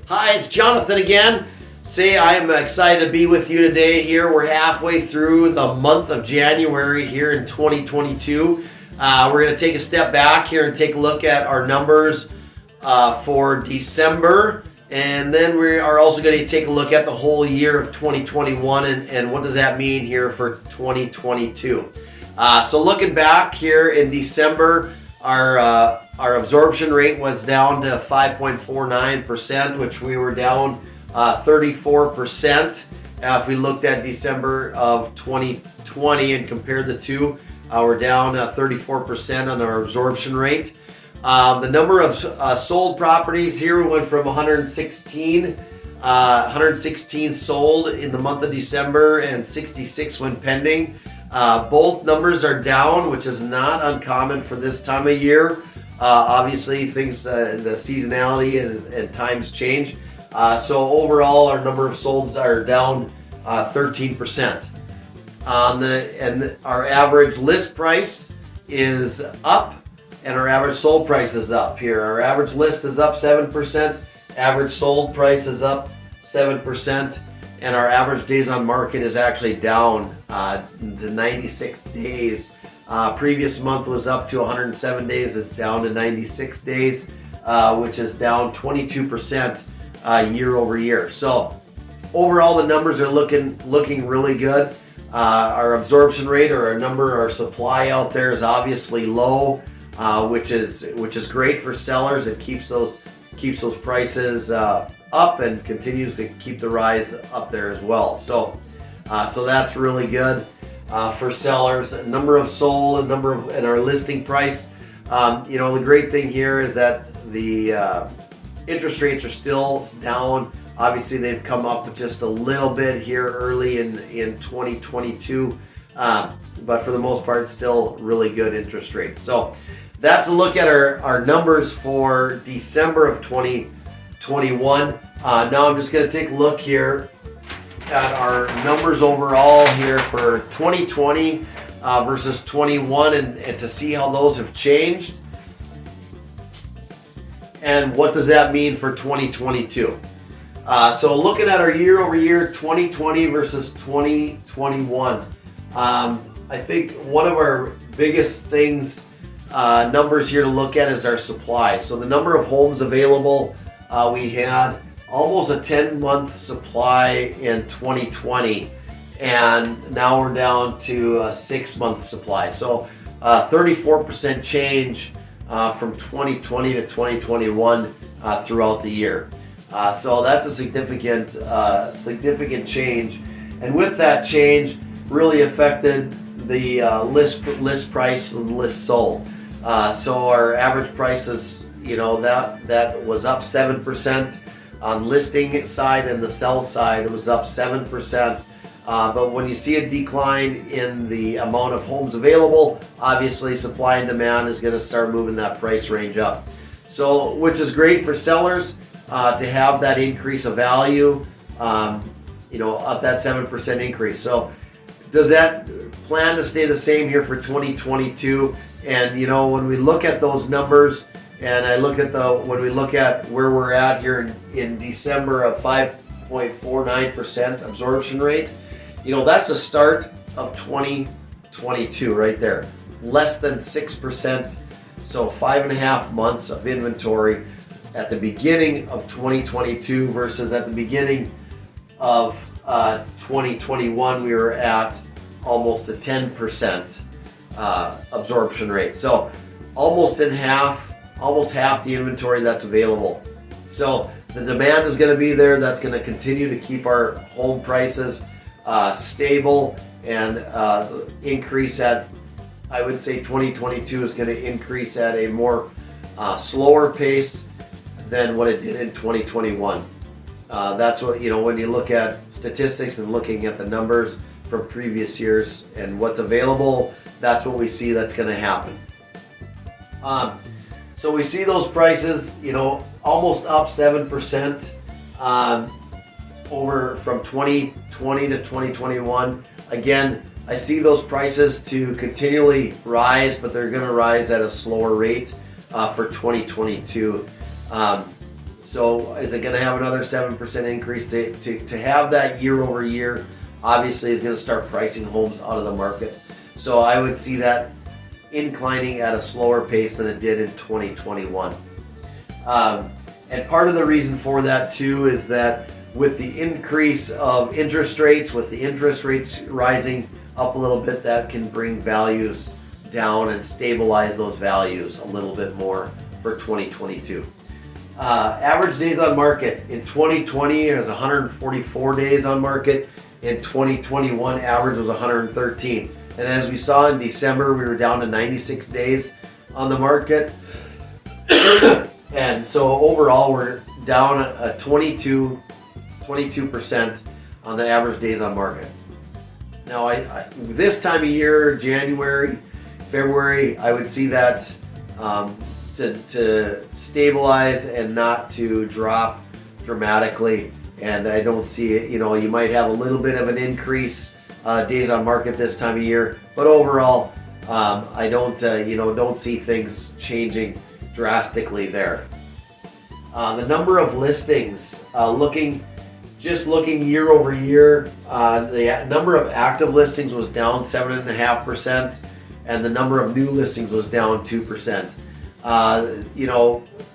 Hi, it's Jonathan again. I'm excited to be with you today here. We're halfway through the month of January here in 2022. We're going to take a step back here and take a look at our numbers for December. And then we are also going to take a look at the whole year of 2021 and what does that mean here for 2022. So looking back here in December, our absorption rate was down to 5.49%, which we were down 34%. If we looked at December of 2020 and compared the two, we're down 34% on our absorption rate. The number of sold properties here went from 116 sold in the month of December and 66 when pending. Both numbers are down, which is not uncommon for this time of year. Obviously, things, the seasonality and times change. So overall, our number of solds are down 13%. And our average list price is up, and our average sold price is up here. Our average list is up 7%, average sold price is up 7%, and our average days on market is actually down to 96 days. Previous month was up to 107 days. It's down to 96 days, which is down 22% year over year. So overall, the numbers are looking really good. Our absorption rate, or our supply out there, is obviously low, which is great for sellers. It keeps those prices up and continues to keep the rise up there as well. So that's really good for sellers. Number of sold, and our listing price. The great thing here is that the interest rates are still down. Obviously, they've come up just a little bit here early in 2022, but for the most part, still really good interest rates. So that's a look at our numbers for December of 2021. Now I'm just going to take a look here at our numbers overall here for 2020 versus 21 and to see how those have changed. And what does that mean for 2022? So looking at our year over year 2020 versus 2021, I think one of our biggest things, numbers here to look at, is our supply. So the number of homes available, we had almost a 10-month supply in 2020, and now we're down to a 6-month supply. So 34% change from 2020 to 2021 throughout the year. So that's a significant change, and with that change, really affected the list price and list sold. So our average price is, that was up 7% on listing side, and the sell side it was up 7%. But when you see a decline in the amount of homes available, obviously supply and demand is going to start moving that price range up. So, which is great for sellers to have that increase of value, up that 7% increase. So does that plan to stay the same here for 2022? And when we look at those numbers, and when we look at where we're at here in December of 5.49% absorption rate, that's the start of 2022 right there. Less than 6%, so 5.5 months of inventory at the beginning of 2022 versus at the beginning of 2021, we were at almost a 10% absorption rate. So almost half the inventory that's available. So the demand is going to be there. That's going to continue to keep our home prices stable and increase at, I would say 2022 is going to increase at a more slower pace than what it did in 2021. That's what, when you look at statistics and looking at the numbers from previous years and what's available, that's what we see that's going to happen. So we see those prices, almost up 7% over from 2020 to 2021. Again, I see those prices to continually rise, but they're going to rise at a slower rate for 2022. So is it going to have another 7% increase? To have that year over year, obviously is going to start pricing homes out of the market. So I would see that inclining at a slower pace than it did in 2021. And part of the reason for that too is that with the increase of interest rates, with the interest rates rising up a little bit, that can bring values down and stabilize those values a little bit more for 2022. Average days on market in 2020 it was 144 days on market. In 2021, average was 113. And as we saw in December, we were down to 96 days on the market. And so overall, we're down a 22% on the average days on market. Now, this time of year, January, February, I would see that to stabilize and not to drop dramatically. And I don't see it, you might have a little bit of an increase days on market this time of year, but overall, I don't see things changing drastically there. The number of listings, looking year over year, the number of active listings was down 7.5%, and the number of new listings was down 2%.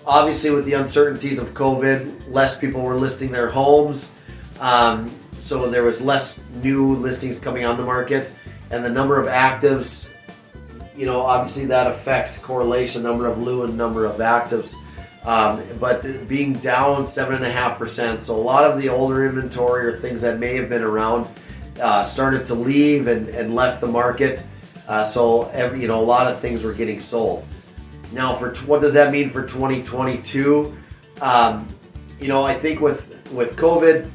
Obviously with the uncertainties of COVID, less people were listing their homes, so there was less new listings coming on the market, and the number of actives, obviously that affects correlation, number of new and number of actives, but being down 7.5%, so a lot of the older inventory or things that may have been around started to leave and left the market, so a lot of things were getting sold. Now, what does that mean for 2022? I think with COVID,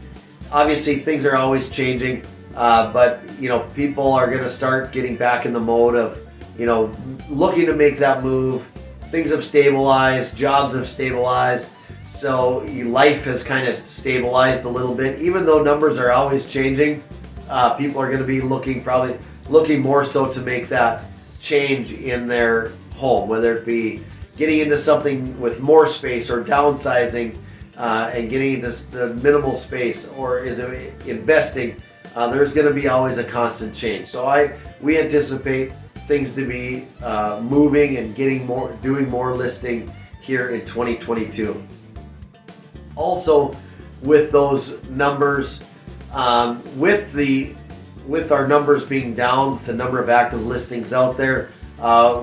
obviously things are always changing, but people are going to start getting back in the mode of looking to make that move. Things have stabilized, jobs have stabilized, so life has kind of stabilized a little bit. Even though numbers are always changing, people are going to be probably looking more so to make that change in their home, whether it be getting into something with more space or downsizing and getting into the minimal space, or is it investing. There's going to be always a constant change. So we anticipate things to be moving and doing more listing here in 2022. Also, with those numbers, with our numbers being down, the number of active listings out there,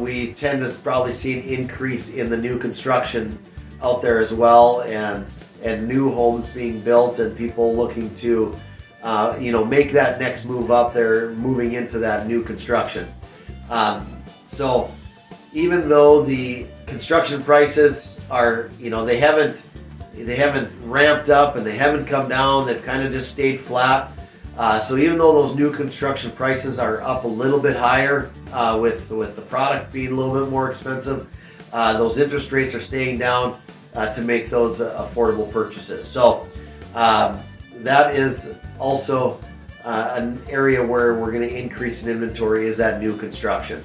we tend to probably see an increase in the new construction out there as well, and new homes being built, and people looking to make that next move up. They're moving into that new construction. So even though the construction prices are, they haven't ramped up and they haven't come down, they've kind of just stayed flat. So even though those new construction prices are up a little bit higher, with the product being a little bit more expensive, those interest rates are staying down to make those affordable purchases. So that is also an area where we're going to increase in inventory, is that new construction.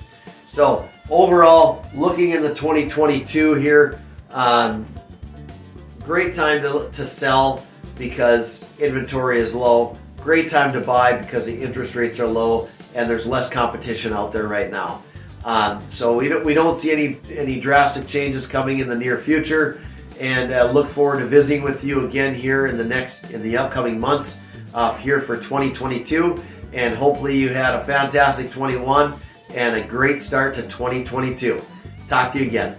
So overall, looking into 2022 here, great time to sell because inventory is low. Great time to buy because the interest rates are low and there's less competition out there right now. So we don't see any drastic changes coming in the near future, and look forward to visiting with you again here in the upcoming months here for 2022. And hopefully you had a fantastic 21 and a great start to 2022. Talk to you again.